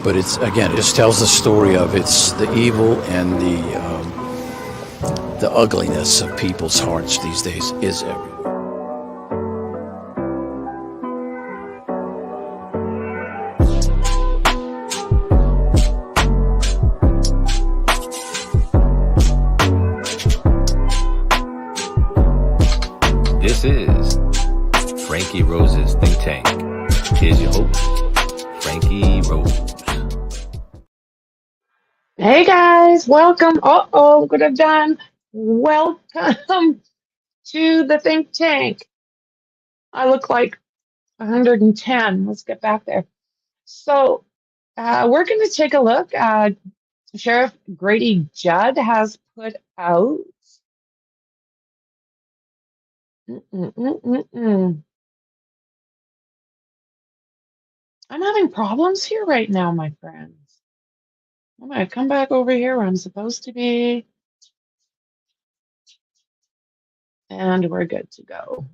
But it's, again, it just tells the story of it's the evil and the ugliness of people's hearts these days is everywhere. This is Franky Rose's Think Tank. Here's your host, Franky Rose. Hey guys, welcome. Could have done. Welcome to the Think Tank. I look like 110. Let's get back there. So, we're going to take a look. Sheriff Grady Judd has put out. I'm having problems here right now, my friends. I'm going to come back over here where I'm supposed to be. And we're good to go.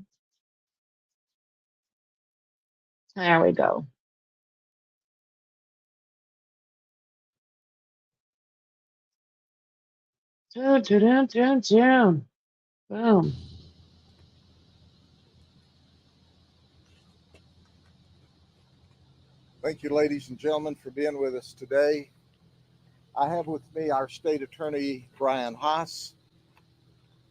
There we go. Boom. Thank you, ladies and gentlemen, for being with us today. I have with me our state attorney, Brian Haas,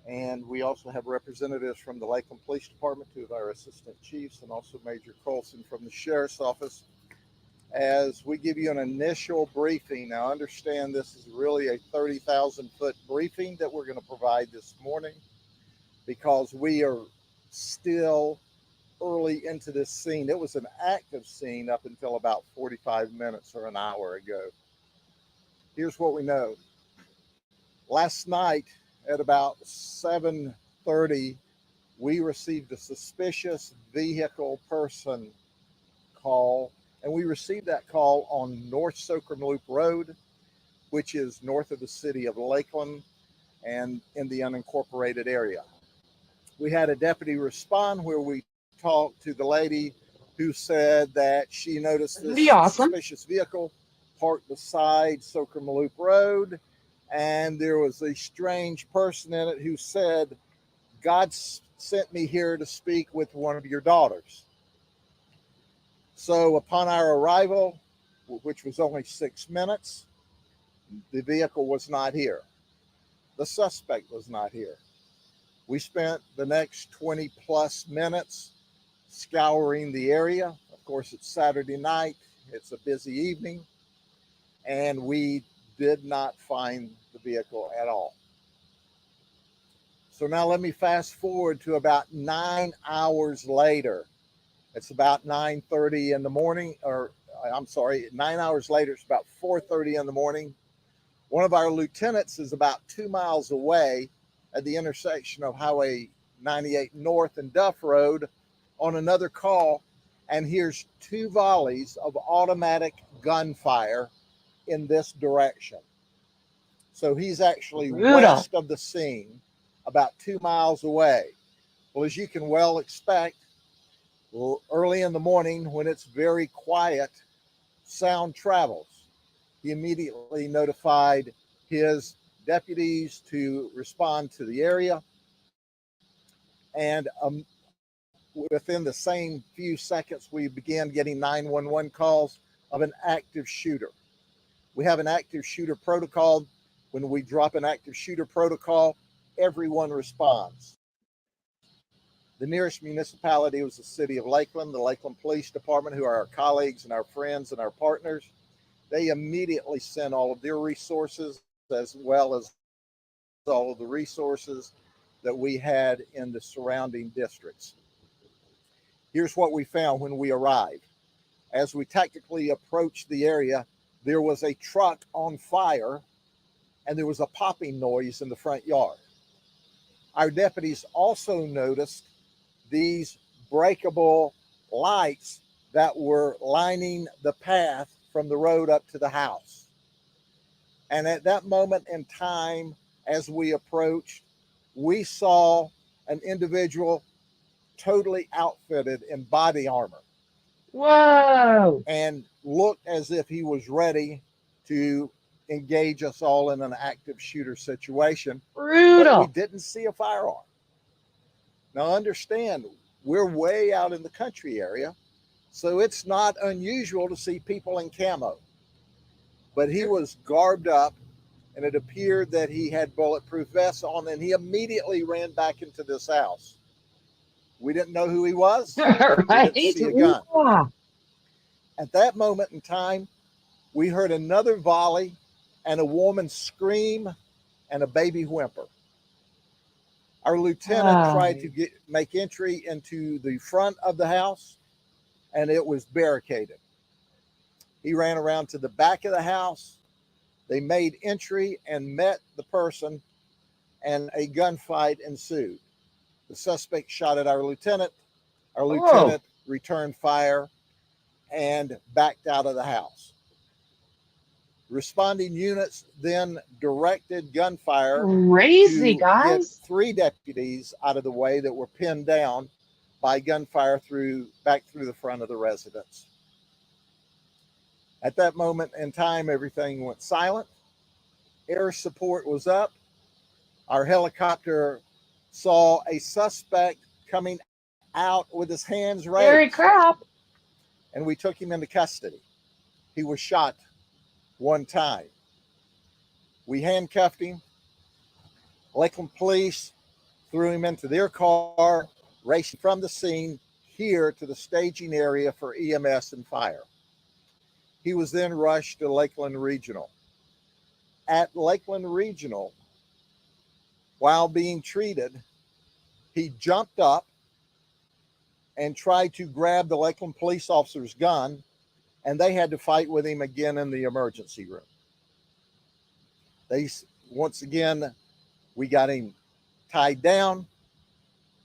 and we also have representatives from the Lakeland Police Department, two of our assistant chiefs, and also Major Colson from the Sheriff's Office, as we give you an initial briefing. Now, understand this is really a 30,000-foot briefing that we're going to provide this morning because we are still early into this scene. It was an active scene up until about 45 minutes or an hour ago. Here's what we know. Last night at about 7:30, we received a suspicious vehicle person call, and we received that call on North Soakham Loop Road, which is north of the city of Lakeland and in the unincorporated area. We had a deputy respond where we talked to the lady who said that she noticed this suspicious vehicle parked beside Soakham Loop Road, and there was a strange person in it who said, "God sent me here to speak with one of your daughters." So upon our arrival, which was only 6 minutes, the vehicle was not here. The suspect was not here. We spent the next 20 plus minutes scouring the area. Of course, it's Saturday night. It's a busy evening. And we did not find the vehicle at all. So now let me fast forward to about 9 hours later. It's about 9:30 in the morning, or I'm sorry, 9 hours later, it's about 4:30 in the morning. One of our lieutenants is about 2 miles away at the intersection of Highway 98 North and Duff Road on another call, and hears 2 volleys of automatic gunfire in this direction. So he's actually west of the scene, about 2 miles away. Well, as you can well expect, early in the morning when it's very quiet, sound travels. He immediately notified his deputies to respond to the area, and within the same few seconds, we began getting 911 calls of an active shooter. We have an active shooter protocol. When we drop an active shooter protocol, everyone responds. The nearest municipality was the city of Lakeland, the Lakeland Police Department, who are our colleagues and our friends and our partners. They immediately sent all of their resources, as well as all of the resources that we had in the surrounding districts. Here's what we found when we arrived. As we tactically approached the area, there was a truck on fire, and there was a popping noise in the front yard. Our deputies also noticed these breakable lights that were lining the path from the road up to the house. And at that moment in time, as we approached, we saw an individual totally outfitted in body armor. Whoa. and looked as if he was ready to engage us all in an active shooter situation. But we Brutal. didn't see a firearm. Now, understand, we're way out in the country area, so it's not unusual to see people in camo. But he was garbed up, and it appeared that he had bulletproof vests on, and he immediately ran back into this house. We didn't know who he was. Right? We didn't see a gun. Yeah. At that moment in time, we heard another volley and a woman scream and a baby whimper. Our lieutenant tried to make entry into the front of the house, and it was barricaded. He ran around to the back of the house. They made entry and met the person, and a gunfight ensued. The suspect shot at our lieutenant. Our lieutenant returned fire and backed out of the house. Responding units then directed gunfire Crazy, to guys. get 3 deputies out of the way that were pinned down by gunfire back through the front of the residence. At that moment in time, everything went silent. Air support was up. Our helicopter saw a suspect coming out with his hands raised. Holy crap. And we took him into custody. He was shot 1 time. We handcuffed him. Lakeland police threw him into their car, racing from the scene here to the staging area for EMS and fire. He was then rushed to Lakeland Regional. At Lakeland Regional, while being treated, he jumped up and tried to grab the Lakeland police officer's gun, and they had to fight with him again in the emergency room. Once again, we got him tied down.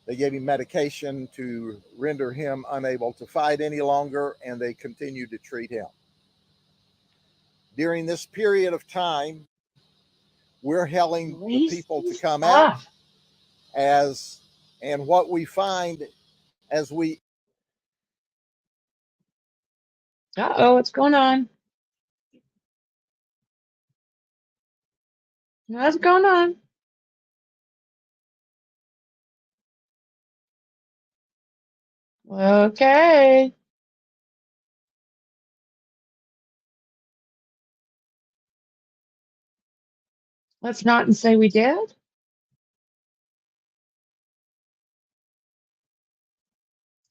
They gave him medication to render him unable to fight any longer, and they continued to treat him. During this period of time, we're telling the people to come out and what we find as we... Uh-oh, what's going on? What's going on? Okay. Let's not and say we did.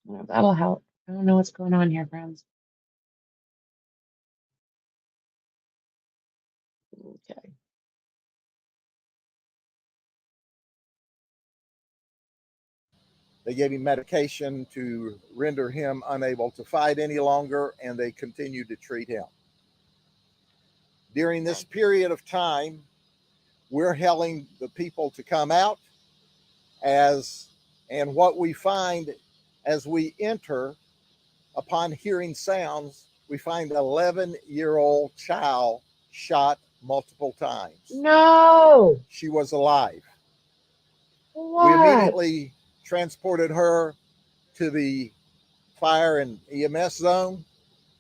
Well, that'll help. I don't know what's going on here, friends. Okay. They gave him medication to render him unable to fight any longer, and they continued to treat him. During this period of time, we're telling the people to come out and what we find as we enter, upon hearing sounds, we find an 11-year-old child shot multiple times. No. She was alive. What? We immediately transported her to the fire and EMS zone,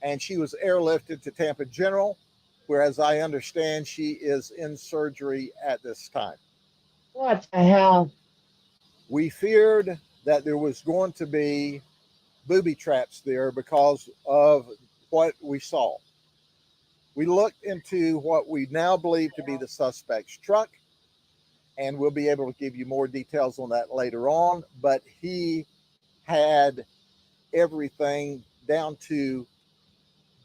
and she was airlifted to Tampa General, where, as I understand, she is in surgery at this time. What the hell? We feared that there was going to be booby traps there because of what we saw. We looked into what we now believe to be the suspect's truck, and we'll be able to give you more details on that later on, but he had everything down to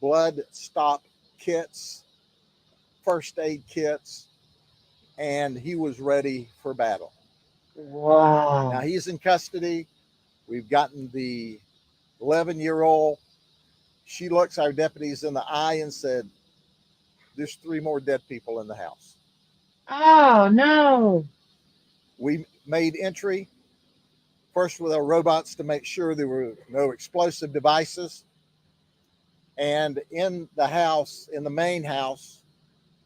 blood stop kits, first aid kits, and he was ready for battle. Wow. Now he's in custody. We've gotten the 11-year-old. She looks our deputies in the eye and said, "There's 3 more dead people in the house." Oh, no. We made entry first with our robots to make sure there were no explosive devices. And in the house, in the main house,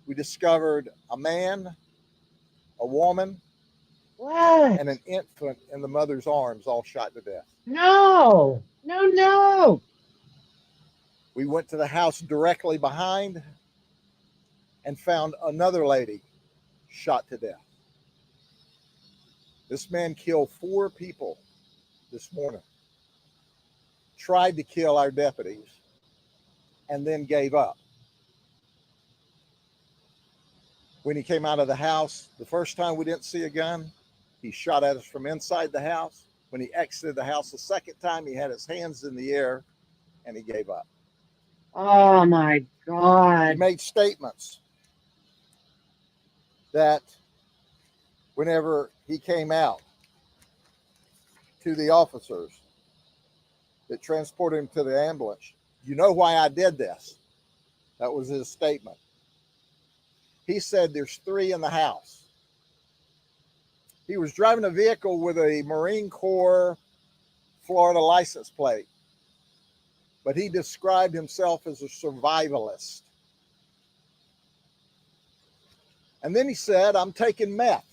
we discovered a man, a woman, What? and an infant in the mother's arms, all shot to death. No. No, no. We went to the house directly behind and found another lady shot to death. This man killed 4 people this morning, tried to kill our deputies, and then gave up. When he came out of the house, the first time we didn't see a gun, he shot at us from inside the house. When he exited the house the second time, he had his hands in the air and he gave up. Oh my He God. made statements that whenever he came out to the officers that transported him to the ambulance, "You know why I did this?" That was his statement. He said there's 3 in the house. He was driving a vehicle with a Marine Corps Florida license plate, but he described himself as a survivalist. And then he said, "I'm taking meth."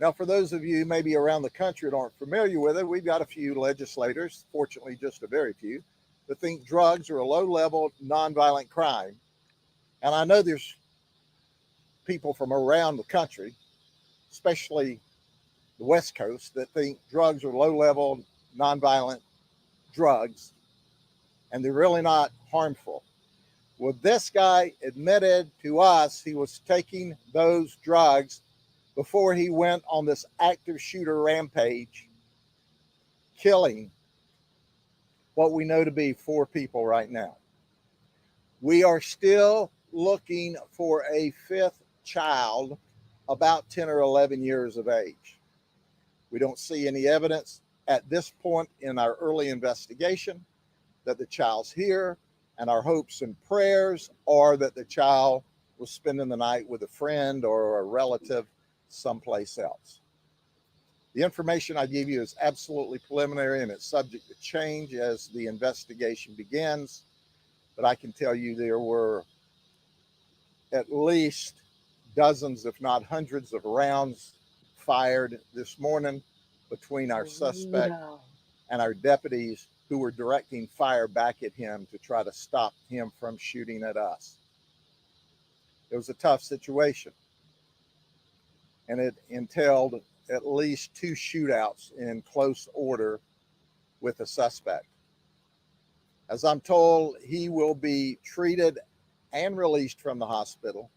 Now, for those of you maybe around the country that aren't familiar with it, we've got a few legislators, fortunately just a very few, that think drugs are a low-level, nonviolent crime. And I know there's people from around the country, especially the West Coast, that think drugs are low-level, nonviolent drugs, and they're really not harmful. Well, this guy admitted to us he was taking those drugs before he went on this active shooter rampage, killing what we know to be 4 people right now. We are still looking for a 5th child about 10 or 11 years of age. We don't see any evidence at this point in our early investigation that the child's here, and our hopes and prayers are that the child was spending the night with a friend or a relative someplace else. The information I give you is absolutely preliminary and it's subject to change as the investigation begins, but I can tell you there were at least dozens, if not hundreds, of rounds fired this morning between our suspect and our deputies who were directing fire back at him to try to stop him from shooting at us. It was a tough situation, and it entailed at least 2 shootouts in close order with a suspect. As I'm told, he will be treated and released from the hospital,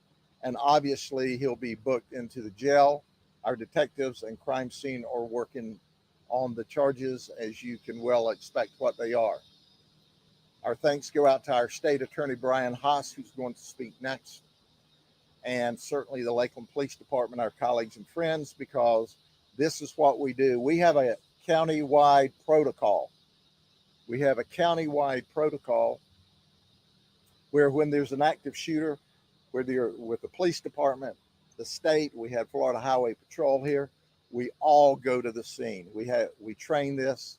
and obviously he'll be booked into the jail. Our detectives and crime scene are working on the charges, as you can well expect what they are. Our thanks go out to our state attorney, Brian Haas, who's going to speak next, and certainly the Lakeland Police Department, our colleagues and friends, because this is what we do. We have a county-wide protocol. We have a county-wide protocol where when there's an active shooter, whether you're with the police department, the state, we have Florida Highway Patrol here, we all go to the scene. We train this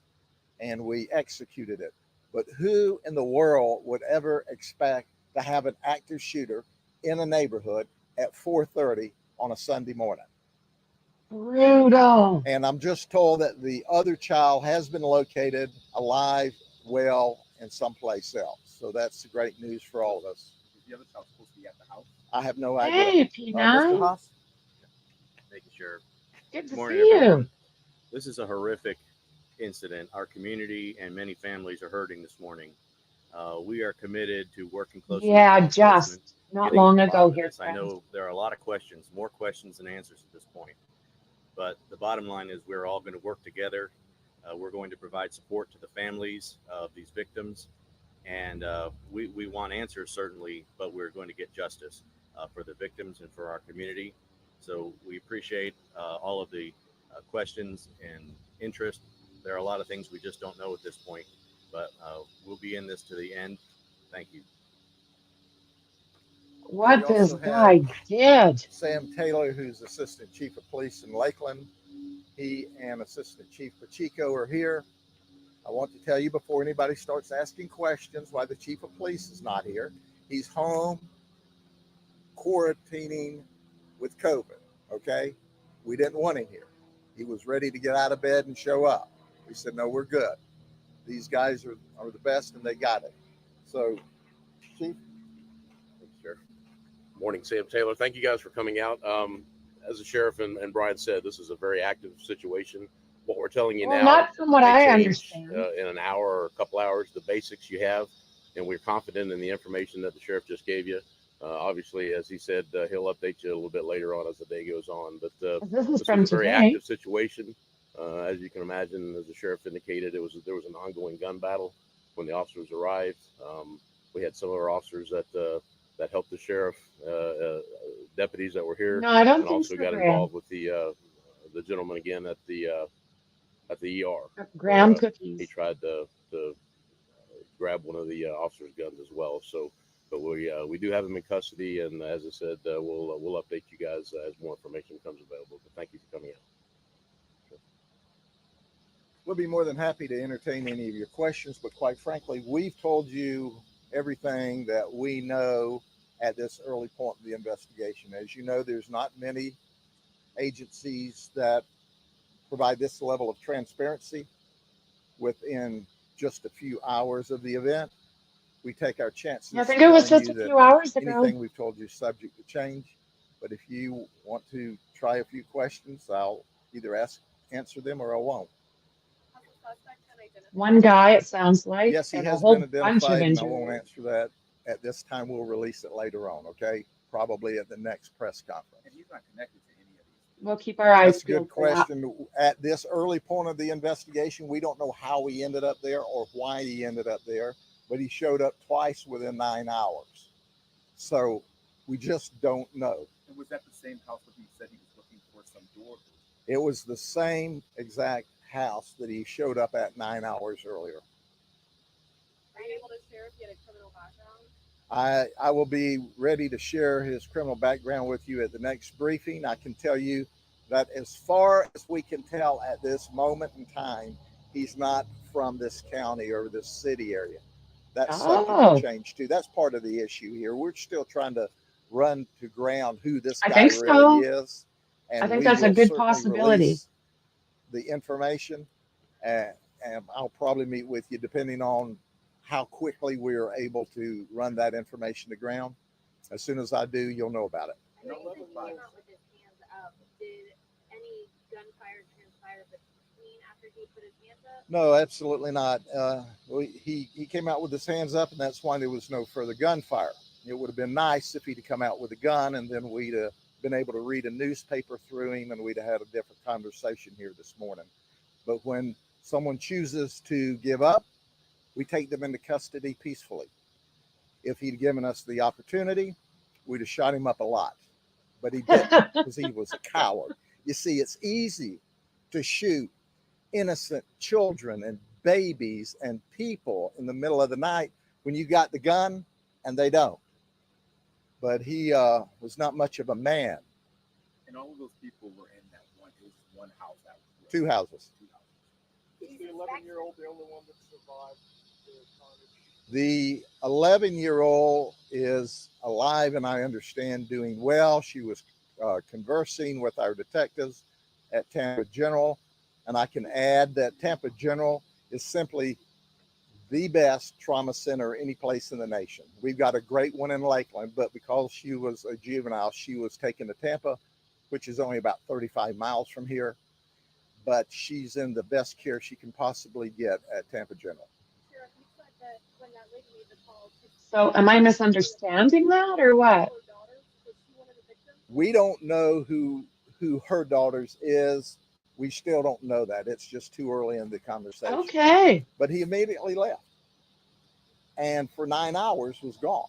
and we executed it. But who in the world would ever expect to have an active shooter in a neighborhood at 4:30 on a Sunday morning? Brutal. And I'm just told that the other child has been located alive, well, and someplace else. So that's great news for all of us. Is the other child supposed to be at the house? I have no idea. Hey, Mr. Peanut. Haas? Making sure. Good to Morning, see everyone. you. This is a horrific incident. Our community and many families are hurting this morning. We are committed to working closely with law Yeah, enforcement, just not getting to long the ago bottom of here, this. I friend. know there are a lot of questions, more questions than answers at this point. But the bottom line is we're all going to work together. We're going to provide support to the families of these victims. And we want answers, certainly, but we're going to get justice for the victims and for our community. So we appreciate all of the questions and interest. There are a lot of things we just don't know at this point, but we'll be in this to the end. Thank you. What We this also guy did. Sam Taylor, who's Assistant Chief of Police in Lakeland. He and Assistant Chief Pacheco are here. I want to tell you before anybody starts asking questions why the Chief of Police is not here. He's home quarantining with COVID, okay? We didn't want him here. He was ready to get out of bed and show up. We said, no, we're good. These guys are the best and they got it. So, Chief, Thanks, Sheriff. Morning, Sam Taylor. Thank you guys for coming out. As the sheriff and Brian said, this is a very active situation. What we're telling you Well, now not from what may I change understand. in an hour or a couple hours. The basics you have, and we're confident in the information that the sheriff just gave you. Obviously, as he said, he'll update you a little bit later on as the day goes on. But This is this from was a very today. active situation. As you can imagine, as the sheriff indicated, there was an ongoing gun battle when the officers arrived. We had some of our officers that helped the sheriff, deputies that were here, No, I don't and think also so, got Graham. involved with the gentleman again at the ER. Graham He cookies. tried to grab one of the officers' guns as well. So, but we do have him in custody, and as I said, we'll update you guys as more information becomes available. But thank you for coming out. we'll be more than happy to entertain any of your questions, but quite frankly, we've told you everything that we know at this early point of the investigation. As you know, there's not many agencies that provide this level of transparency within just a few hours of the event. We take our chances. I think it was telling just you a that few hours ago. anything we've told you is subject to change. But if you want to try a few questions, I'll either answer them or I won't. One guy, it sounds like, Yes, he and a has whole been bunch of identified, and I won't injuries. answer that at this time. We'll release it later on, okay? Probably at the next press conference. And he's not connected to any of these. We'll keep our eyes That's a good peeled for that. question. At this early point of the investigation, we don't know how he ended up there or why he ended up there, but he showed up twice within 9 hours. So we just don't know. And was that the same house where he said he was looking for some door? It was the same exact house that he showed up at 9 hours earlier. Are you able to share if he had a criminal background? I will be ready to share his criminal background with you at the next briefing. I can tell you that as far as we can tell at this moment in time, he's not from this county or this city area. That's subject to change too. That's part of the issue here. We're still trying to run to ground who this guy really is. And I think that's a good possibility. The information, and I'll probably meet with you depending on how quickly we are able to run that information to ground. As soon as I do, you'll know about it. I know you said he came out with his hands up. Did any gunfire transpire between after he put his hands up? No, absolutely not. He came out with his hands up, and that's why there was no further gunfire. It would have been nice if he'd have come out with a gun, and then we'd have been able to read a newspaper through him, and we'd have had a different conversation here this morning. But when someone chooses to give up, we take them into custody peacefully. If he'd given us the opportunity, we'd have shot him up a lot. But he didn't, because he was a coward. You see, it's easy to shoot innocent children and babies and people in the middle of the night when you got the gun and they don't. But he was not much of a man. And all of those people were in that one house. That was Two houses. Is the 11-year-old the only one that survived the 11-year-old is alive, and I understand doing well. She was conversing with our detectives at Tampa General, and I can add that Tampa General is simply the best trauma center any place in the nation. We've got a great one in Lakeland, but because she was a juvenile, she was taken to Tampa, which is only about 35 miles from here, but she's in the best care she can possibly get at Tampa General. So am I misunderstanding that or what? We don't know who her daughters is. We still don't know that. It's just too early in the conversation. Okay. But he immediately left. And for 9 hours was gone.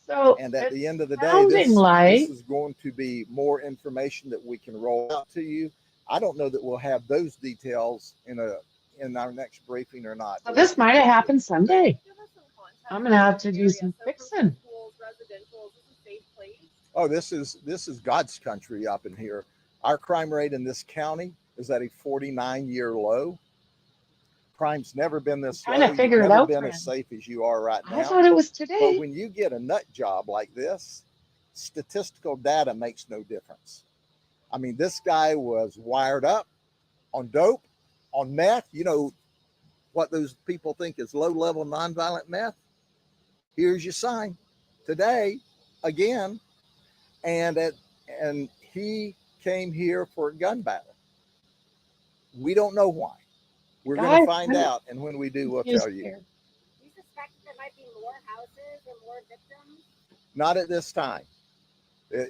So and at the end of the day, this is going to be more information that we can roll out to you. I don't know that we'll have those details in our next briefing or not. So this might have happened Sunday. I'm gonna have to do some fixing. Oh, this is God's country up in here. Our crime rate in this county is at a 49-year low. Crime's never been this low. Trying to figure it out. Never been as safe as you are right now. I thought it was today. But when you get a nut job like this, statistical data makes no difference. I mean, this guy was wired up on dope, on meth. You know what those people think is low-level nonviolent meth? here's your sign today again. And he came here for a gun battle. We don't know why. We're going to find out, and when we do, we'll tell you. Do you suspect there might be more houses or more victims? Not at this time.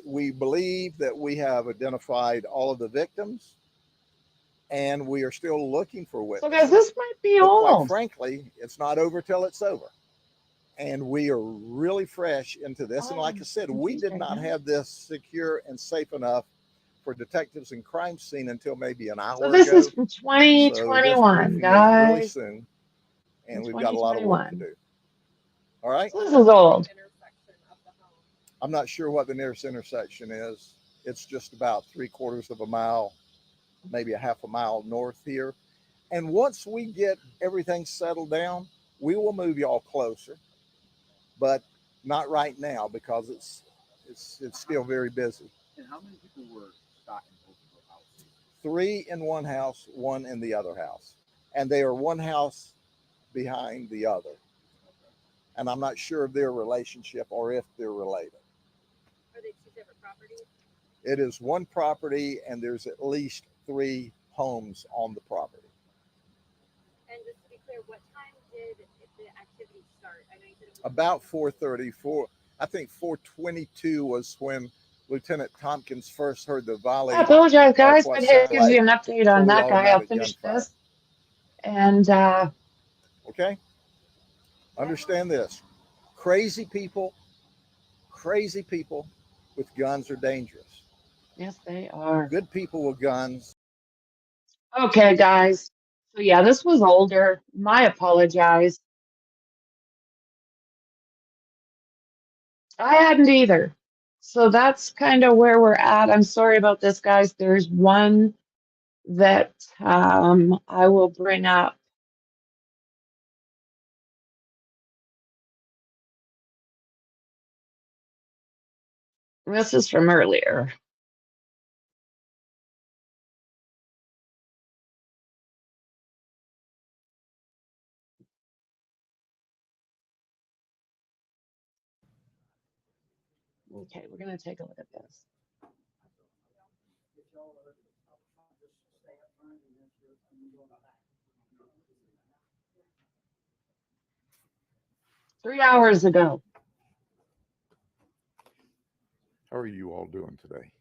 We believe that we have identified all of the victims, and we are still looking for witnesses. So guys, this might be But quite old. frankly, it's not over till it's over. And we are really fresh into this. And like I said, we did not have this secure and safe enough for detectives and crime scene until maybe an hour So this ago. is from 2021, guys. Really soon, and we've got a lot of work to do. All right. So this is old. I'm not sure what the nearest intersection is. It's just about 3/4 of a mile, maybe a half a mile north here. And once we get everything settled down, we will move y'all closer, but not right now because it's still very busy. And how many people were shot in both of those houses? 3 in one house, 1 in the other house, and they are one house behind the other. And I'm not sure of their relationship or if they're related. Are they 2 separate properties? It is one property, and there's at least 3 homes on the property. And just to be clear, what time did the activity start? I know you said it was About 4:34. I think 4:22 was when Lieutenant Tompkins first heard the volley. I apologize, guys, what but sounded here's you an update on fully that guy. I'll automatic finish gunfire. this. And Okay? Understand this. Crazy people with guns are dangerous. yes, they are. Good people with guns. Okay, guys. So yeah, this was older. My apologize. I hadn't either. So that's kind of where we're at. I'm sorry about this, guys. There's one that I will bring up. This is from earlier. Okay, we're going to take a look at this. Three hours ago. How are you all doing today?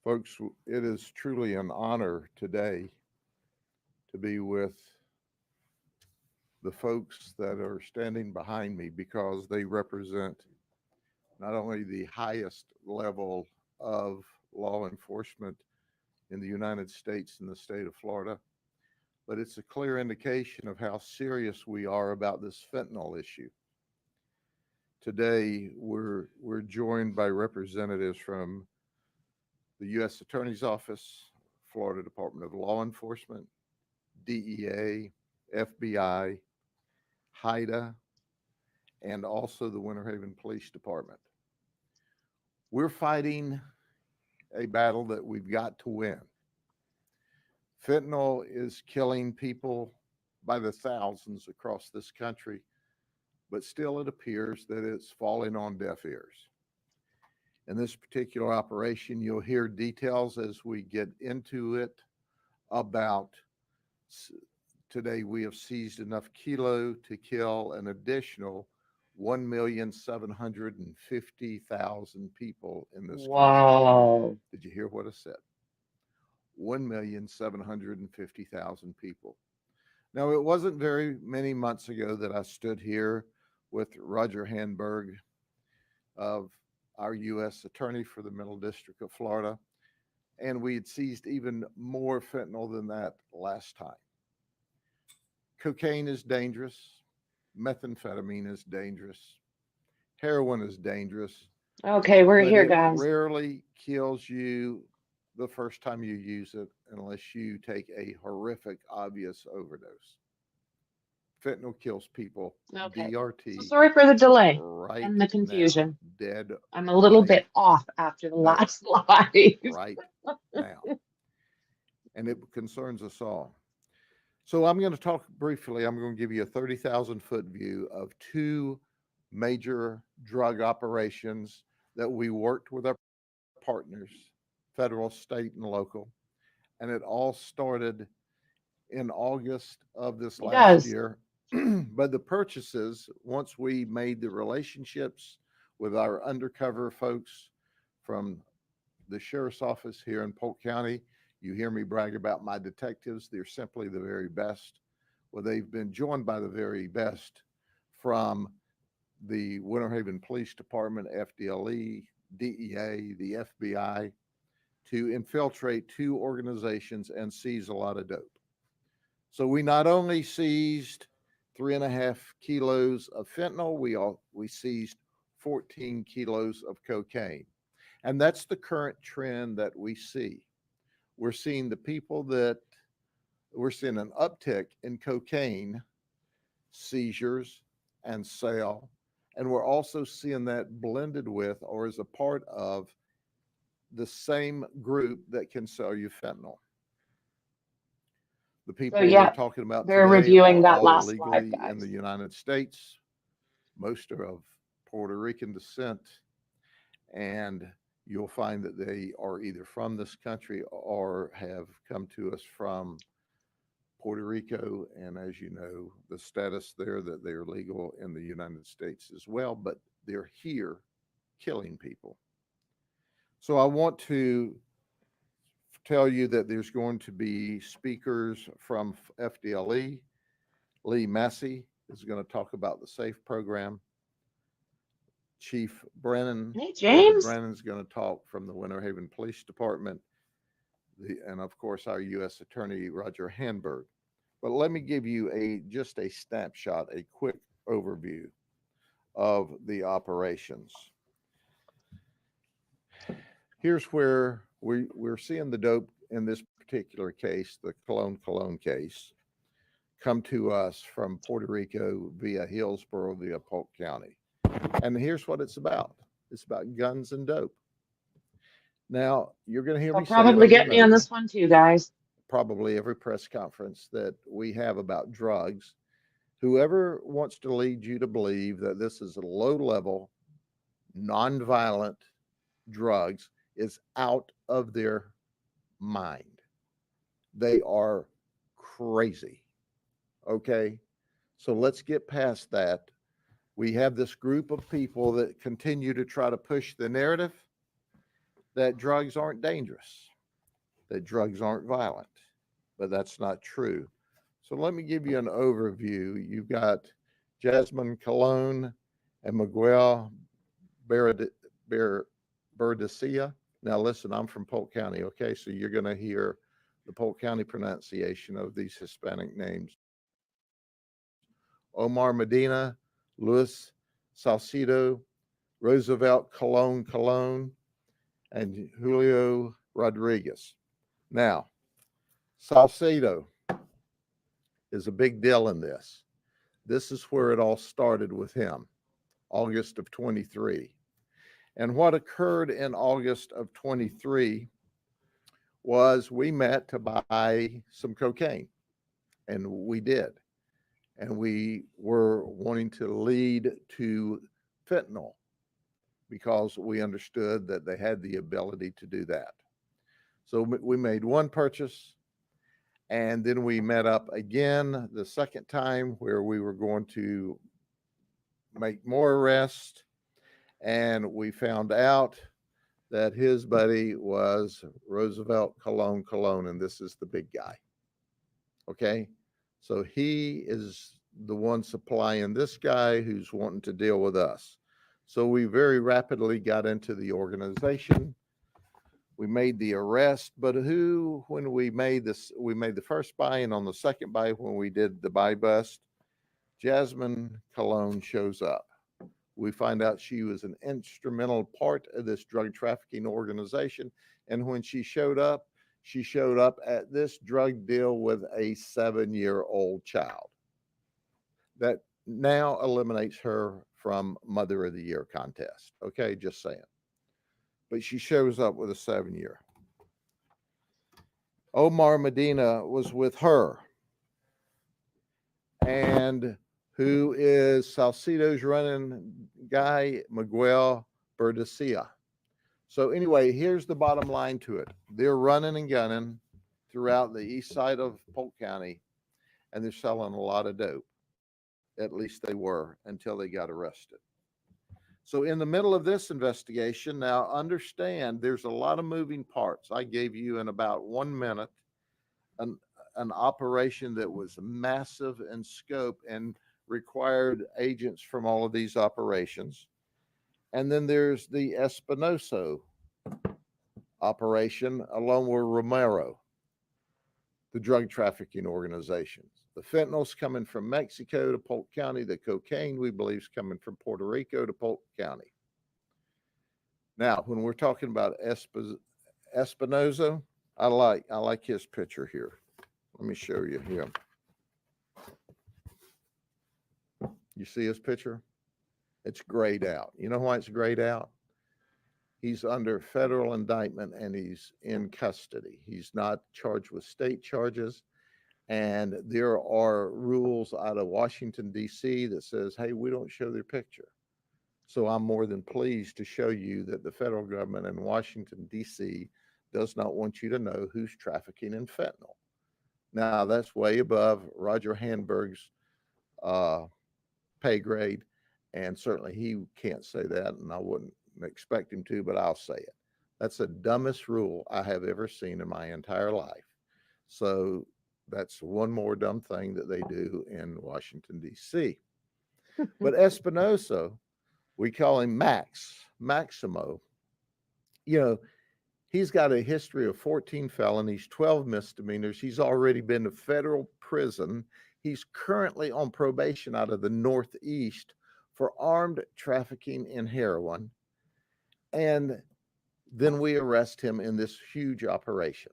Folks, it is truly an honor today to be with the folks that are standing behind me because they represent not only the highest level of law enforcement in the United States and the state of Florida, but it's a clear indication of how serious we are about this fentanyl issue. Today, we're joined by representatives from the U.S. Attorney's Office, Florida Department of Law Enforcement, DEA, FBI, IDAHO, and also the Winter Haven Police Department. We're fighting a battle that we've got to win. Fentanyl is killing people by the thousands across this country, but still it appears that it's falling on deaf ears. In this particular operation, you'll hear details as we get into it about today we have seized enough kilo to kill an additional 1,750,000 people in this country. Wow. Did you hear what I said? 1,750,000 people. Now, it wasn't very many months ago that I stood here with Roger Handberg of our U.S. Attorney for the Middle District of Florida, and we had seized even more fentanyl than that last time. Cocaine is dangerous. Methamphetamine is dangerous. Heroin is dangerous. Okay, we're but here, it guys. rarely kills you the first time you use it unless you take a horrific, obvious overdose. Fentanyl kills people. Okay. DRT. So sorry for the delay Right and the now, confusion. dead I'm a little right bit off after the No. last live. right now. And it concerns us all. So I'm going to talk briefly. I'm going to give you a 30,000-foot view of two major drug operations that we worked with our partners, federal, state, and local. And it all started in August of this It last does. year. But the purchases, once we made the relationships with our undercover folks from the sheriff's office here in Polk County, you hear me brag about my detectives. They're simply the very best. Well, they've been joined by the very best from the Winter Haven Police Department, FDLE, DEA, the FBI, to infiltrate two organizations and seize a lot of dope. So we not only seized 3.5 kilos of fentanyl, we seized 14 kilos of cocaine. And that's the current trend that we see. We're seeing we're seeing an uptick in cocaine seizures and sale. And we're also seeing that blended with or as a part of the same group that can sell you fentanyl. The people yeah, we're talking about they're today reviewing are that all last legally live, in the guys. United States. Most are of Puerto Rican descent. And you'll find that they are either from this country or have come to us from Puerto Rico. And as you know, the status there that they're legal in the United States as well, but they're here killing people. So I want to tell you that there's going to be speakers from FDLE. Lee Massey is going to talk about the SAFE program. Chief Brennan, Hey, David James. Brennan is going to talk from the Winter Haven Police Department, and of course our U.S. Attorney Roger Handberg. But let me give you just a snapshot, a quick overview of the operations. Here's where we're seeing the dope in this particular case, the Cologne case, come to us from Puerto Rico via Hillsborough via Polk County. And here's what it's about. It's about guns and dope. Now, you're going to hear They'll me say probably it get over me and on over, this one too, guys. probably every press conference that we have about drugs. Whoever wants to lead you to believe that this is a low-level, nonviolent drugs is out of their mind. They are crazy. Okay? So let's get past that. We have this group of people that continue to try to push the narrative that drugs aren't dangerous, that drugs aren't violent, but that's not true. So let me give you an overview. You've got Jasmine Cologne and Miguel Berdecilla. Now listen, I'm from Polk County, okay? So you're going to hear the Polk County pronunciation of these Hispanic names. Omar Medina, Luis Salcido, Roosevelt Colon, and Julio Rodriguez. Now, Salcido is a big deal in this. This is where it all started with him, August of 23. And what occurred in August of 23 was we met to buy some cocaine, and we did. And we were wanting to lead to fentanyl because we understood that they had the ability to do that. So we made one purchase, and then we met up again the second time where we were going to make more arrests, and we found out that his buddy was Roosevelt Colon, and this is the big guy. Okay? So he is the one supplying this guy who's wanting to deal with us. So we very rapidly got into the organization. We made the arrest, but when we made the first buy, and on the second buy, when we did the buy bust, Jasmine Cologne shows up. We find out she was an instrumental part of this drug trafficking organization. And when she showed up at this drug deal with a 7-year-old child. That now eliminates her from Mother of the Year contest. Okay, just saying. But she shows up with a 7-year. Omar Medina was with her. And who is Salcedo's running guy, Miguel Berdecilla. So anyway, here's the bottom line to it. They're running and gunning throughout the east side of Polk County, and they're selling a lot of dope. At least they were until they got arrested. So in the middle of this investigation, now understand there's a lot of moving parts. I gave you in about 1 minute an operation that was massive in scope and required agents from all of these operations. And then there's the Espinoso operation along with Romero, the drug trafficking organizations. The fentanyl's coming from Mexico to Polk County. The cocaine, we believe, is coming from Puerto Rico to Polk County. Now, when we're talking about Espinosa, I like his picture here. Let me show you him. You see his picture? It's grayed out. You know why it's grayed out? He's under federal indictment and he's in custody. He's not charged with state charges. And there are rules out of Washington, D.C. that says, hey, we don't show their picture. So I'm more than pleased to show you that the federal government in Washington, D.C. does not want you to know who's trafficking in fentanyl. Now, that's way above Roger Handberg's pay grade. And certainly he can't say that, and I wouldn't expect him to, but I'll say it. That's the dumbest rule I have ever seen in my entire life. So that's one more dumb thing that they do in Washington, D.C. But Espinosa, we call him Maximo. You know, he's got a history of 14 felonies, 12 misdemeanors. He's already been to federal prison. He's currently on probation out of the Northeast for armed trafficking in heroin. And then we arrest him in this huge operation.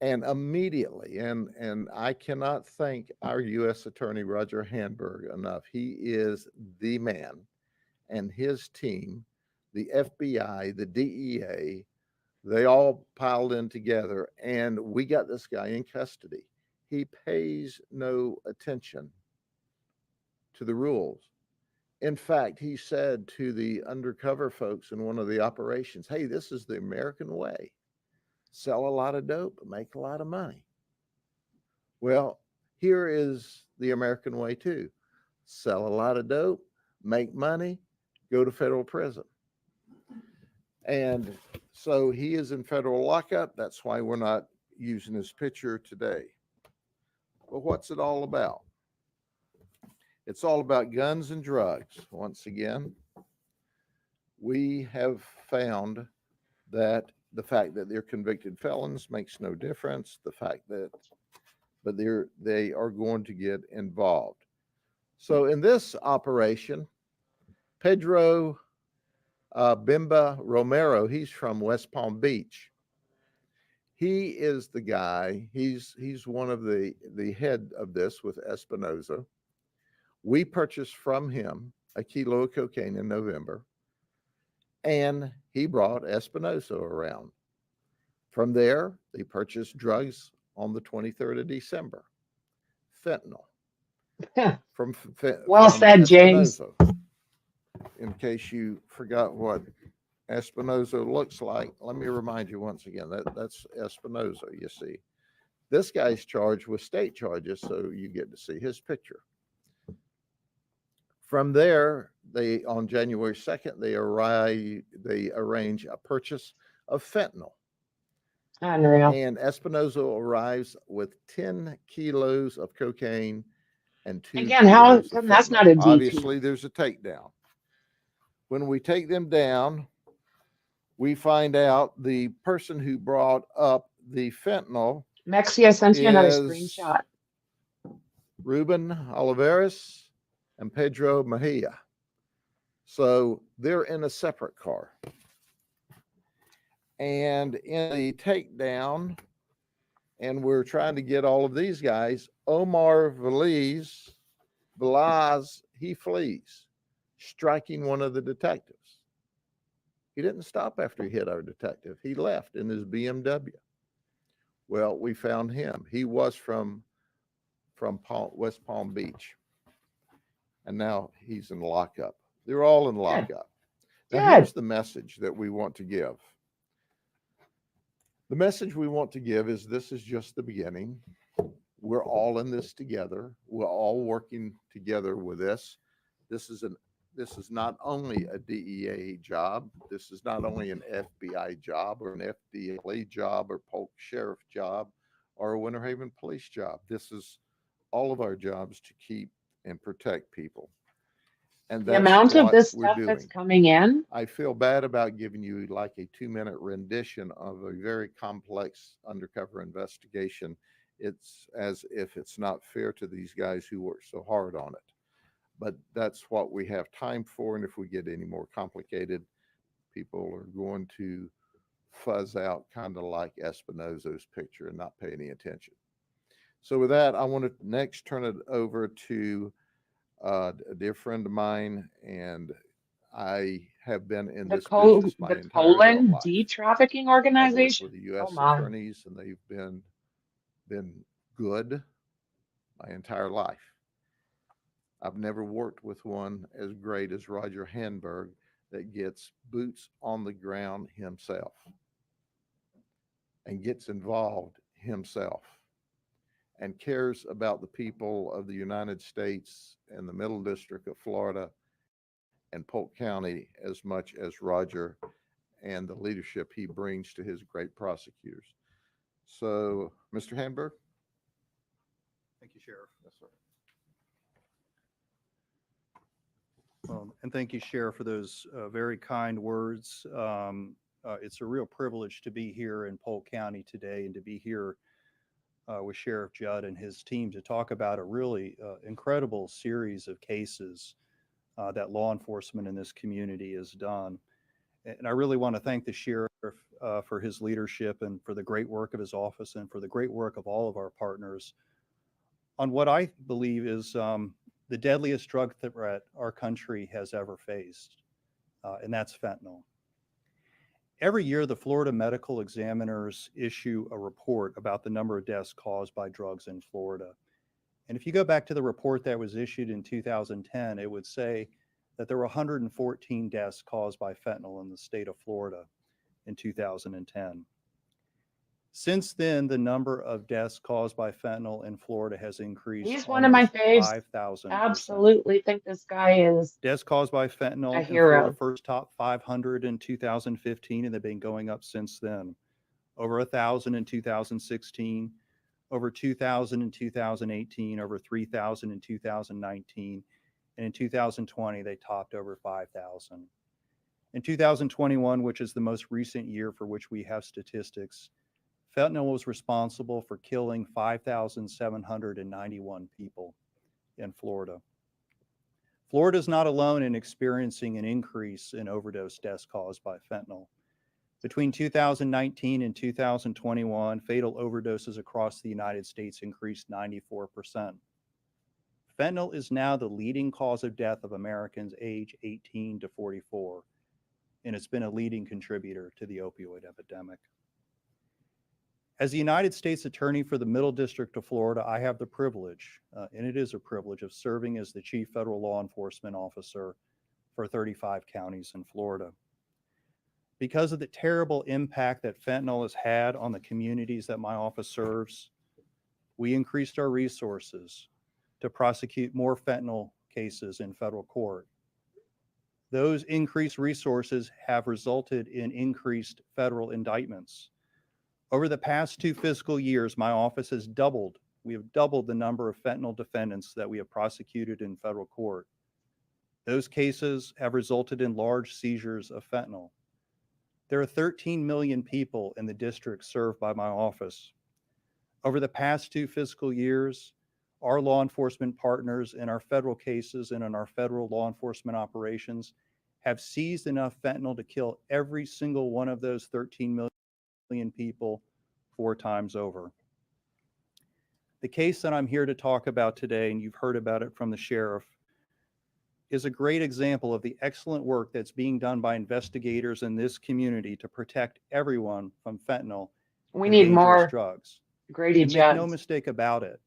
And immediately, and I cannot thank our U.S. Attorney Roger Handberg enough. He is the man, and his team, the FBI, the DEA, they all piled in together, and we got this guy in custody. He pays no attention to the rules. In fact, he said to the undercover folks in one of the operations, hey, this is the American way. Sell a lot of dope, make a lot of money. Well, here is the American way too. Sell a lot of dope, make money, go to federal prison. And so he is in federal lockup. That's why we're not using his picture today. But what's it all about? It's all about guns and drugs. Once again, we have found that the fact that they're convicted felons makes no difference. The fact that, but they are going to get involved. So in this operation, Pedro Bimba Romero, he's from West Palm Beach. He is the guy. He's one of the head of this with Espinosa. We purchased from him a kilo of cocaine in November, and he brought Espinosa around. From there, they purchased drugs on the 23rd of December, fentanyl. Well said, James. In case you forgot what Espinosa looks like, let me remind you once again, that's Espinosa, you see. This guy's charged with state charges, so you get to see his picture. From there, on January 2nd, they arrange a purchase of fentanyl. Unreal. And Espinosa arrives with 10 kilos of cocaine and 2 Again, how kilos of that's fentanyl. not a DT. Obviously, there's a takedown. When we take them down, we find out the person who brought up the fentanyl Mexi, I sent you another screenshot. Ruben Olivares and Pedro Mejia. So they're in a separate car. And in the takedown, and we're trying to get all of these guys, Omar Velez, he flees, striking one of the detectives. He didn't stop after he hit our detective. He left in his BMW. Well, we found him. He was from West Palm Beach. And now he's in lockup. They're all in lockup. Now, here's the message that we want to give. The message we want to give is this is just the beginning. We're all in this together. We're all working together with this. This is not only a DEA job. This is not only an FBI job or an FDLE job or Polk Sheriff job or a Winter Haven Police job. This is all of our jobs to keep and protect people. And the amount of this we're stuff doing. that's coming in. I feel bad about giving you like a 2-minute rendition of a very complex undercover investigation. It's as if it's not fair to these guys who work so hard on it. But that's what we have time for. And if we get any more complicated, people are going to fuzz out kind of like Espinozo's picture and not pay any attention. So with that, I want to next turn it over to a dear friend of mine, and I have been in this business my entire Poland life. de-trafficking I've worked organization. with the U.S. Oh, attorneys, and they've been good my entire life. I've never worked with one as great as Roger Handberg that gets boots on the ground himself and gets involved himself and cares about the people of the United States and the Middle District of Florida and Polk County as much as Roger and the leadership he brings to his great prosecutors. So, Mr. Handberg? Thank you, Sheriff. Yes, sir. And thank you, Sheriff, for those very kind words. It's a real privilege to be here in Polk County today and to be here with Sheriff Judd and his team to talk about a really incredible series of cases that law enforcement in this community has done. And I really want to thank the Sheriff for his leadership and for the great work of his office and for the great work of all of our partners on what I believe is the deadliest drug threat our country has ever faced, and that's fentanyl. Every year, the Florida medical examiners issue a report about the number of deaths caused by drugs in Florida. And if you go back to the report that was issued in 2010, it would say that there were 114 deaths caused by fentanyl in the state of Florida in 2010. Since then, the number of deaths caused by fentanyl in Florida has increased. He's one of my faves. 5,000%. Absolutely think this guy is deaths caused by fentanyl a in hero. Florida first top 500 in 2015, and they've been going up since then. Over 1,000 in 2016, over 2,000 in 2018, over 3,000 in 2019, and in 2020 they topped over 5,000. In 2021, which is the most recent year for which we have statistics, fentanyl was responsible for killing 5,791 people in Florida. Florida is not alone in experiencing an increase in overdose deaths caused by fentanyl. Between 2019 and 2021, fatal overdoses across the United States increased 94%. Fentanyl is now the leading cause of death of Americans age 18 to 44, and it's been a leading contributor to the opioid epidemic. As the United States Attorney for the Middle District of Florida, I have the privilege, and it is a privilege, of serving as the Chief Federal Law Enforcement Officer for 35 counties in Florida. Because of the terrible impact that fentanyl has had on the communities that my office serves, we increased our resources to prosecute more fentanyl cases in federal court. Those increased resources have resulted in increased federal indictments. Over the past 2 fiscal years, my office has doubled. We have doubled the number of fentanyl defendants that we have prosecuted in federal court. Those cases have resulted in large seizures of fentanyl. There are 13 million people in the district served by my office. Over the past 2 fiscal years, our law enforcement partners in our federal cases and in our federal law enforcement operations have seized enough fentanyl to kill every single one of those 13 million million people 4 times over. The case that I'm here to talk about today, and you've heard about it from the sheriff, is a great example of the excellent work that's being done by investigators in this community to protect everyone from fentanyl We and need dangerous more drugs. Grady And make no Judds. mistake about it,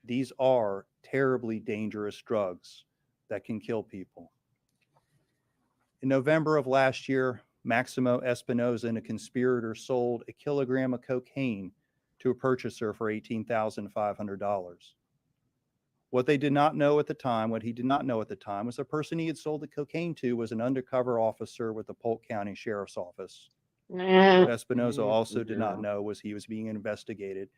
these are terribly dangerous drugs that can kill people. In November of last year, Maximo Espinoza and a conspirator sold a kilogram of cocaine to a purchaser for $18,500. What they did not know at the time, what he did not know at the time, was the person he had sold the cocaine to was an undercover officer with the Polk County Sheriff's Office. What Espinoza also did not know was he was being investigated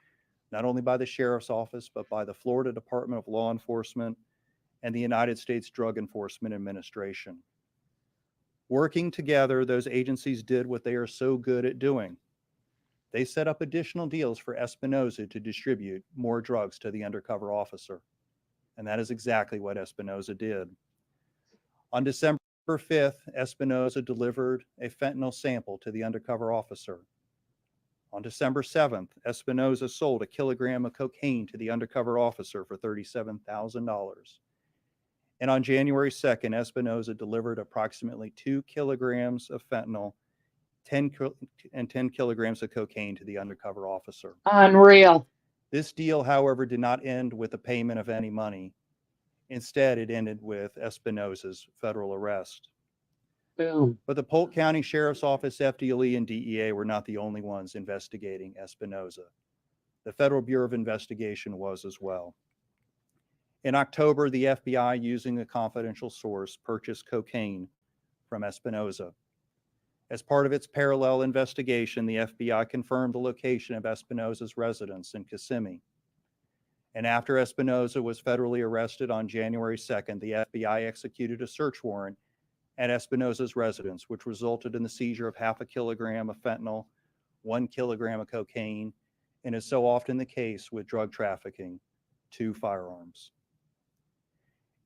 not only by the Sheriff's Office, but by the Florida Department of Law Enforcement and the United States Drug Enforcement Administration. Working together, those agencies did what they are so good at doing. They set up additional deals for Espinoza to distribute more drugs to the undercover officer. And that is exactly what Espinoza did. On December 5th, Espinoza delivered a fentanyl sample to the undercover officer. On December 7th, Espinoza sold a kilogram of cocaine to the undercover officer for $37,000. And on January 2nd, Espinoza delivered approximately 2 kilograms of fentanyl, 10 kilograms of cocaine to the undercover officer. Unreal. This deal, however, did not end with the payment of any money. Instead, it ended with Espinoza's federal arrest. Boom. But the Polk County Sheriff's Office, FDLE, and DEA were not the only ones investigating Espinoza. The Federal Bureau of Investigation was as well. In October, the FBI, using a confidential source, purchased cocaine from Espinoza. As part of its parallel investigation, the FBI confirmed the location of Espinoza's residence in Kissimmee. And after Espinoza was federally arrested on January 2nd, the FBI executed a search warrant at Espinoza's residence, which resulted in the seizure of half a kilogram of fentanyl, 1 kilogram of cocaine, and is so often the case with drug trafficking, 2 firearms.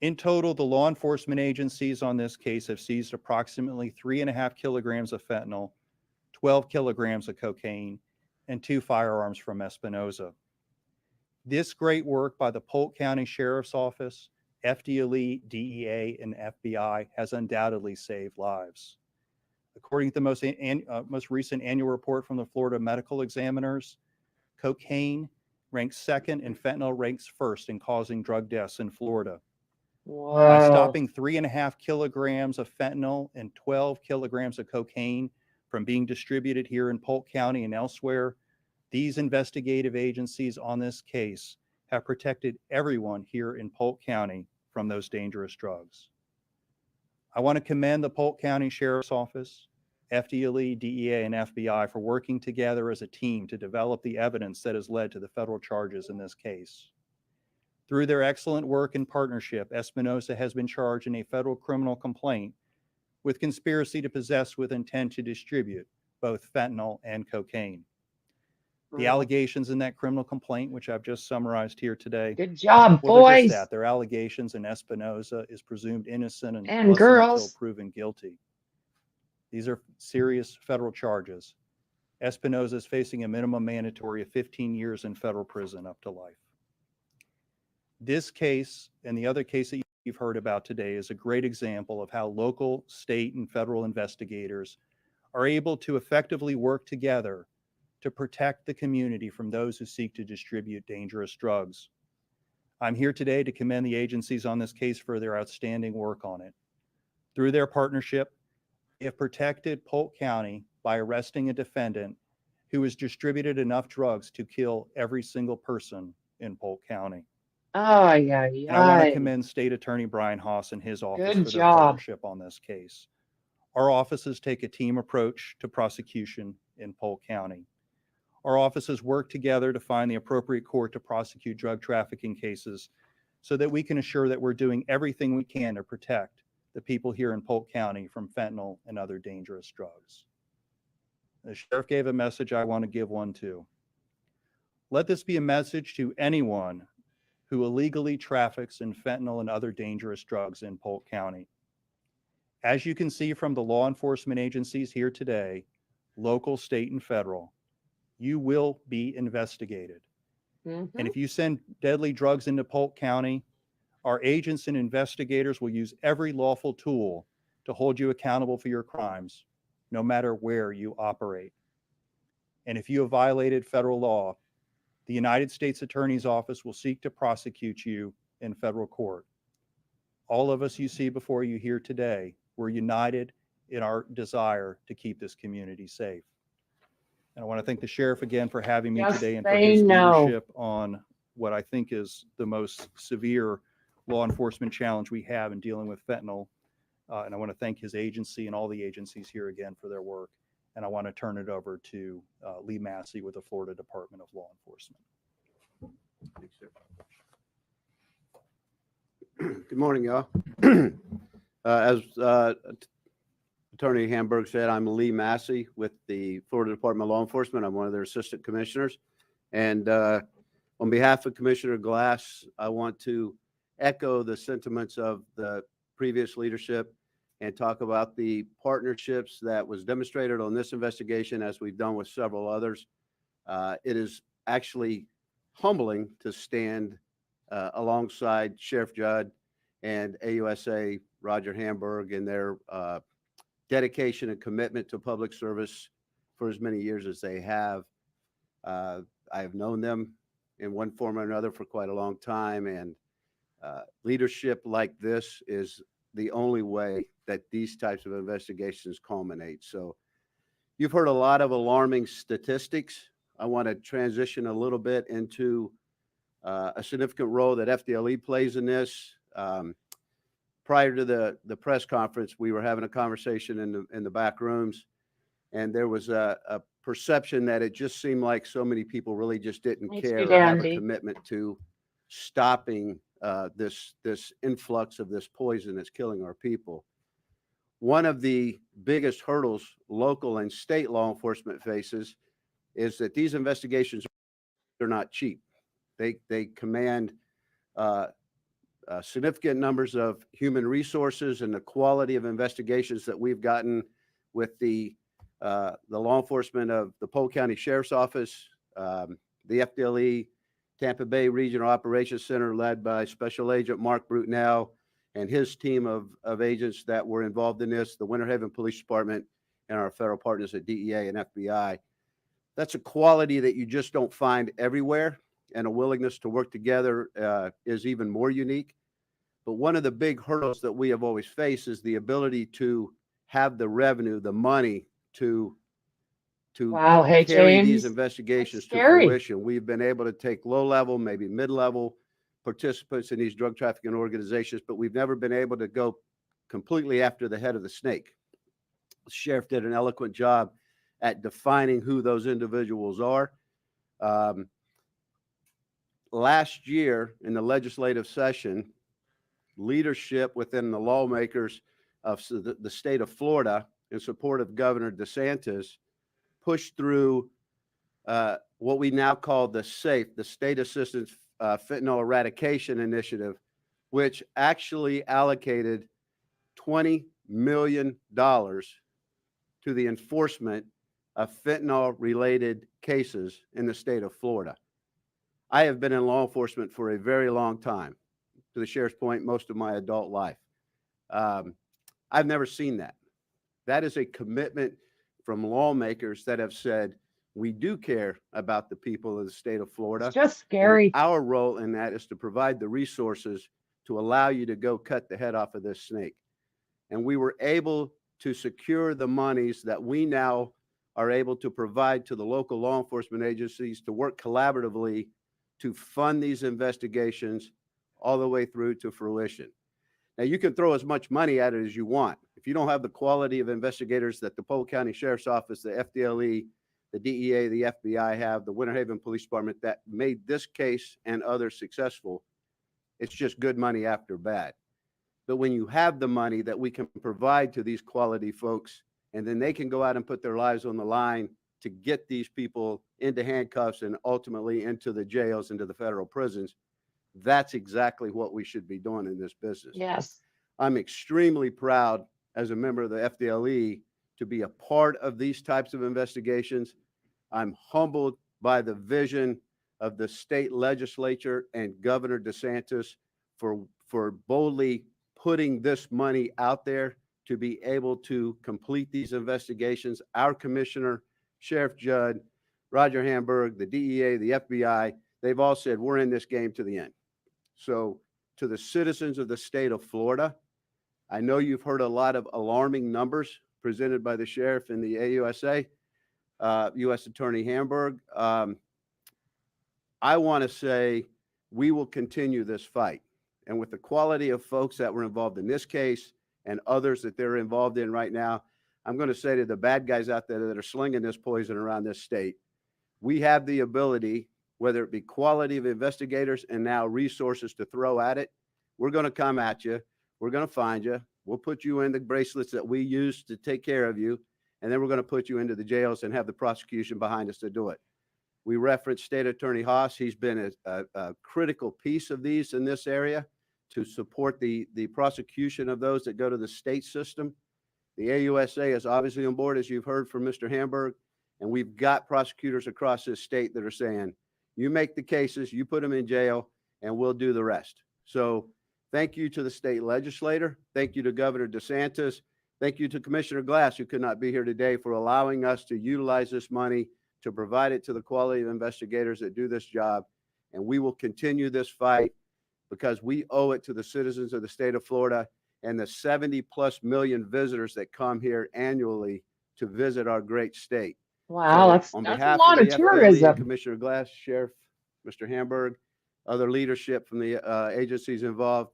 In total, the law enforcement agencies on this case have seized approximately 3.5 kilograms of fentanyl, 12 kilograms of cocaine, and 2 firearms from Espinoza. This great work by the Polk County Sheriff's Office, FDLE, DEA, and FBI has undoubtedly saved lives. According to the most recent annual report from the Florida Medical Examiners, cocaine ranks second and fentanyl ranks first in causing drug deaths in Florida. Wow. By stopping 3.5 kilograms of fentanyl and 12 kilograms of cocaine from being distributed here in Polk County and elsewhere, these investigative agencies on this case have protected everyone here in Polk County from those dangerous drugs. I want to commend the Polk County Sheriff's Office, FDLE, DEA, and FBI for working together as a team to develop the evidence that has led to the federal charges in this case. Through their excellent work and partnership, Espinoza has been charged in a federal criminal complaint with conspiracy to possess with intent to distribute both fentanyl and cocaine. The allegations in that criminal complaint, which I've just summarized here today, Good job, well, they're just boys that. They're allegations, and Espinoza is presumed innocent and until girls. proven guilty. These are serious federal charges. Espinoza is facing a minimum mandatory of 15 years in federal prison up to life. This case and the other case that you've heard about today is a great example of how local, state, and federal investigators are able to effectively work together to protect the community from those who seek to distribute dangerous drugs. I'm here today to commend the agencies on this case for their outstanding work on it. Through their partnership, they have protected Polk County by arresting a defendant who has distributed enough drugs to kill every single person in Polk County. Oh, yeah, yeah. And I want to commend State Attorney Brian Haas and his office Good for their job. partnership on this case. Our offices take a team approach to prosecution in Polk County. Our offices work together to find the appropriate court to prosecute drug trafficking cases so that we can assure that we're doing everything we can to protect the people here in Polk County from fentanyl and other dangerous drugs. The sheriff gave a message, I want to give one too. Let this be a message to anyone who illegally traffics in fentanyl and other dangerous drugs in Polk County. As you can see from the law enforcement agencies here today, local, state, and federal, you will be investigated. Mhm. And if you send deadly drugs into Polk County, our agents and investigators will use every lawful tool to hold you accountable for your crimes, no matter where you operate. And if you have violated federal law, the United States Attorney's Office will seek to prosecute you in federal court. All of us you see before you here today, we're united in our desire to keep this community safe. And I want to thank the sheriff again for having me Yes, today and for they his know. leadership on what I think is the most severe law enforcement challenge we have in dealing with fentanyl. And I want to thank his agency and all the agencies here again for their work. And I want to turn it over to Lee Massey with the Florida Department of Law Enforcement. Thanks, sir. Good morning, y'all. As Attorney Hamburg said, I'm Lee Massey with the Florida Department of Law Enforcement. I'm one of their assistant commissioners. And on behalf of Commissioner Glass, I want to echo the sentiments of the previous leadership and talk about the partnerships that was demonstrated on this investigation, as we've done with several others. It is actually humbling to stand alongside Sheriff Judd and AUSA Roger Hamburg in their dedication and commitment to public service for as many years as they have. I have known them in one form or another for quite a long time, and leadership like this is the only way that these types of investigations culminate. So you've heard a lot of alarming statistics. I want to transition a little bit into a significant role that FDLE plays in this. Prior to the press conference, we were having a conversation in the back rooms, and there was a perception that it just seemed like so many people really just didn't Thanks, care good or have a Andy. commitment to stopping this influx of this poison that's killing our people. One of the biggest hurdles local and state law enforcement faces is that these investigations are not cheap. They command significant numbers of human resources, and the quality of investigations that we've gotten with the law enforcement of the Polk County Sheriff's Office, the FDLE Tampa Bay Regional Operations Center, led by Special Agent Mark Brutnell and his team of agents that were involved in this, the Winter Haven Police Department, and our federal partners at DEA and FBI. That's a quality that you just don't find everywhere, and a willingness to work together is even more unique. But one of the big hurdles that we have always faced is the ability to have the revenue, the money to Wow, hey, carry these James, investigations that's to scary. fruition. We've been able to take low-level, maybe mid-level participants in these drug trafficking organizations, but we've never been able to go completely after the head of the snake. The sheriff did an eloquent job at defining who those individuals are. Last year in the legislative session, leadership within the lawmakers of the state of Florida, in support of Governor DeSantis, pushed through what we now call the SAFE, the State Assistance Fentanyl Eradication Initiative, which actually allocated $20 million to the enforcement of fentanyl-related cases in the state of Florida. I have been in law enforcement for a very long time, to the sheriff's point, most of my adult life. I've never seen that. That is a commitment from lawmakers that have said, we do care about the people of the state of Florida. It's just scary. And our role in that is to provide the resources to allow you to go cut the head off of this snake. And we were able to secure the monies that we now are able to provide to the local law enforcement agencies to work collaboratively to fund these investigations all the way through to fruition. Now, you can throw as much money at it as you want. If you don't have the quality of investigators that the Polk County Sheriff's Office, the FDLE, the DEA, the FBI have, the Winter Haven Police Department that made this case and others successful, it's just good money after bad. But when you have the money that we can provide to these quality folks, and then they can go out and put their lives on the line to get these people into handcuffs and ultimately into the jails, into the federal prisons, that's exactly what we should be doing in this business. Yes. I'm extremely proud as a member of the FDLE to be a part of these types of investigations. I'm humbled by the vision of the state legislature and Governor DeSantis for boldly putting this money out there to be able to complete these investigations. Our commissioner, Sheriff Judd, Roger Hamburg, the DEA, the FBI, they've all said we're in this game to the end. So to the citizens of the state of Florida, I know you've heard a lot of alarming numbers presented by the sheriff and the AUSA, U.S. Attorney Hamburg. I want to say we will continue this fight. And with the quality of folks that were involved in this case and others that they're involved in right now, I'm going to say to the bad guys out there that are slinging this poison around this state, we have the ability, whether it be quality of investigators and now resources to throw at it, we're going to come at you. We're going to find you. We'll put you in the bracelets that we use to take care of you. And then we're going to put you into the jails and have the prosecution behind us to do it. We referenced State Attorney Haas. He's been a critical piece of these in this area to support the prosecution of those that go to the state system. The AUSA is obviously on board, as you've heard from Mr. Hamburg, and we've got prosecutors across this state that are saying, you make the cases, you put them in jail, and we'll do the rest. So thank you to the state legislator. Thank you to Governor DeSantis. Thank you to Commissioner Glass, who could not be here today, for allowing us to utilize this money to provide it to the quality of investigators that do this job. And we will continue this fight because we owe it to the citizens of the state of Florida and the 70+ million visitors that come here annually to visit our great state. Wow, So on that's a behalf lot of of the tourism. FDLE, Commissioner Glass, Sheriff, Mr. Hamburg, other leadership from the agencies involved,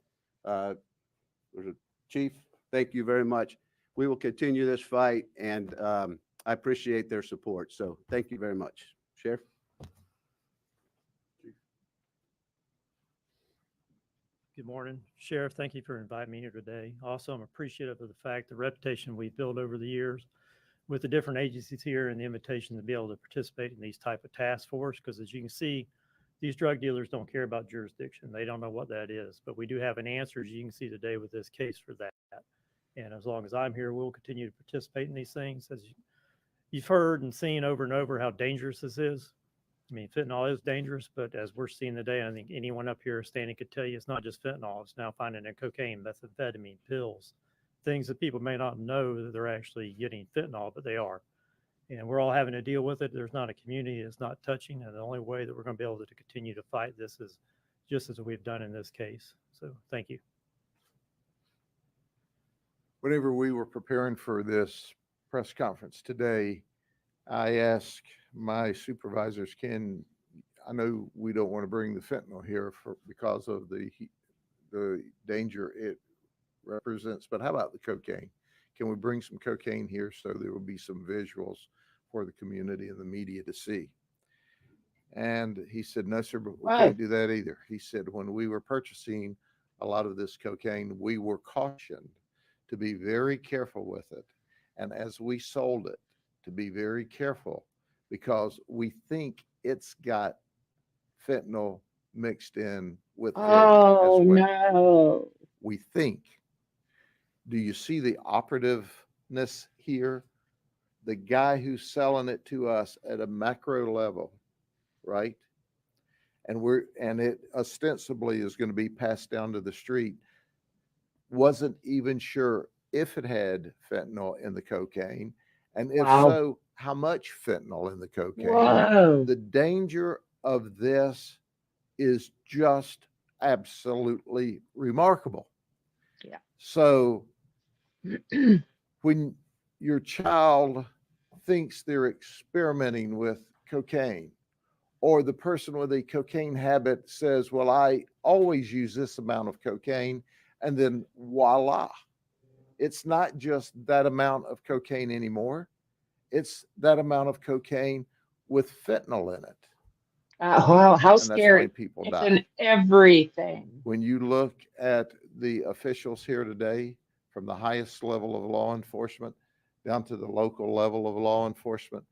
Chief, thank you very much. We will continue this fight, and I appreciate their support. So thank you very much. Sheriff? Good morning, Sheriff. Thank you for inviting me here today. Also, I'm appreciative of the fact, the reputation we've built over the years with the different agencies here and the invitation to be able to participate in these type of task force. Because as you can see, these drug dealers don't care about jurisdiction. They don't know what that is. But we do have an answer, as you can see today, with this case for that. And as long as I'm here, we'll continue to participate in these things. As you've heard and seen over and over how dangerous this is. I mean, fentanyl is dangerous, but as we're seeing today, I think anyone up here standing could tell you it's not just fentanyl. It's now finding in cocaine, methamphetamine, pills, things that people may not know that they're actually getting fentanyl, but they are. And we're all having to deal with it. There's not a community that's not touching. And the only way that we're going to be able to continue to fight this is just as we've done in this case. So thank you. Whenever we were preparing for this press conference today, I asked my supervisors, I know we don't want to bring the fentanyl here because of the danger it represents, but how about the cocaine? Can we bring some cocaine here so there will be some visuals for the community and the media to see? And he said, no, sir, but we can't do that either. He said, when we were purchasing a lot of this cocaine, we were cautioned to be very careful with it. And as we sold it, to be very careful because we think it's got fentanyl mixed in with it as well. No. We think. Do you see the operativeness here? The guy who's selling it to us at a macro level, right? And it ostensibly is going to be passed down to the street. Wasn't even sure if it had fentanyl in the cocaine. And if so, how much fentanyl in the cocaine? Whoa. The danger of this is just absolutely remarkable. Yeah. So when your child thinks they're experimenting with cocaine, or the person with a cocaine habit says, well, I always use this amount of cocaine, and then voila, it's not just that amount of cocaine anymore. It's that amount of cocaine with fentanyl in it. Wow, how And scary. that's why people It's die. in everything. When you look at the officials here today, from the highest level of law enforcement down to the local level of law enforcement,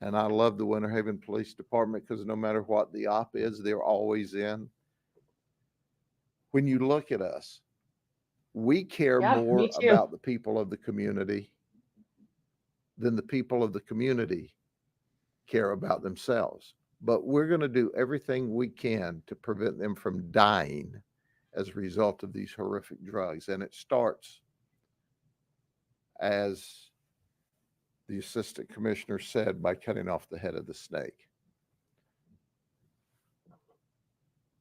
and I love the Winter Haven Police Department because no matter what the op is, they're always in. When you look at us, we care more about the people of the community than the people of the community care about themselves. But we're going to do everything we can to prevent them from dying as a result of these horrific drugs. And it starts, as the assistant commissioner said, by cutting off the head of the snake.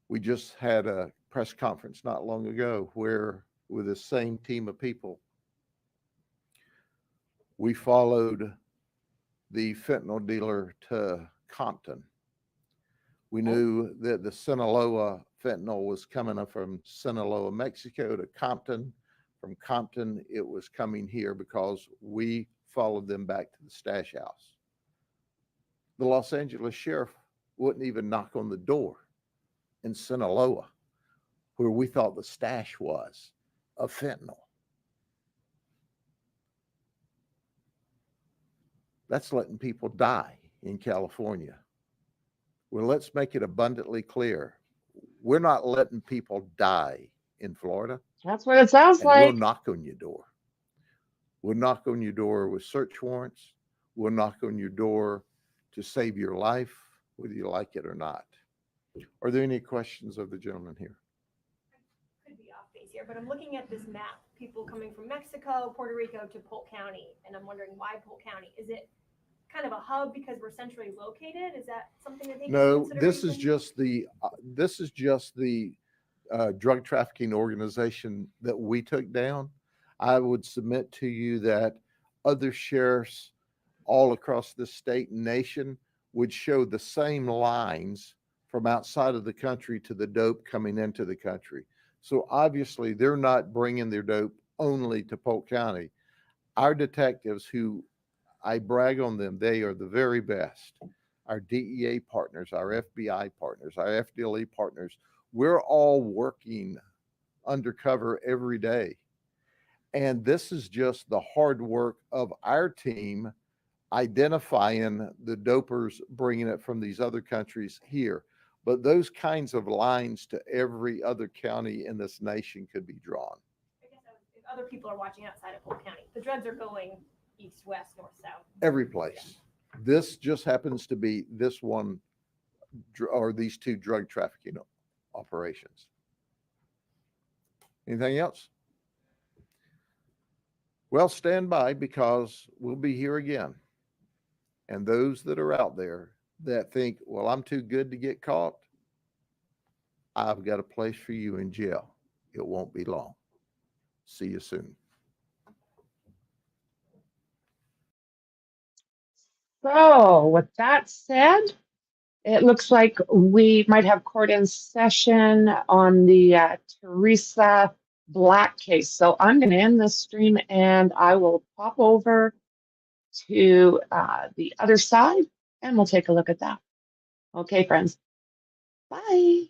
We just had a press conference not long ago where, with the same team of people, we followed the fentanyl dealer to Compton. We knew that the Sinaloa fentanyl was coming up from Sinaloa, Mexico to Compton. From Compton, it was coming here because we followed them back to the stash house. The Los Angeles sheriff wouldn't even knock on the door in Sinaloa, where we thought the stash was of fentanyl. That's letting people die in California. Well, let's make it abundantly clear. We're not letting people die in Florida. That's what it sounds And we'll like. knock on your door. We'll knock on your door with search warrants. We'll knock on your door to save your life, whether you like it or not. Are there any questions of the gentleman here? Could be off base here, but I'm looking at this map. People coming from Mexico, Puerto Rico to Polk County, and I'm wondering why Polk County? Is it kind of a hub because we're centrally located? Is that something that they No, this is just the drug trafficking organization that we took down. I would submit to you that other sheriffs all across the state and nation would show the same lines from outside of the country to the dope coming into the country. So obviously they're not bringing their dope only to Polk County. Our detectives, who I brag on them, they are the very best. Our DEA partners, our FBI partners, our FDLE partners, we're all working undercover every day. And this is just the hard work of our team identifying the dopers, bringing it from these other countries here. But those kinds of lines to every other county in this nation could be drawn. I guess if other people are watching outside of Polk County, the drugs are going east, west, north, south. Every place. This just happens to be this one or these two drug trafficking operations. Anything else? Well, stand by, because we'll be here again. And those that are out there that think, well, I'm too good to get caught, I've got a place for you in jail. It won't be long. See you soon. So with that said, it looks like we might have court in session on the Teresa Black case. So I'm going to end this stream and I will pop over to the other side and we'll take a look at that. Okay, friends. Bye.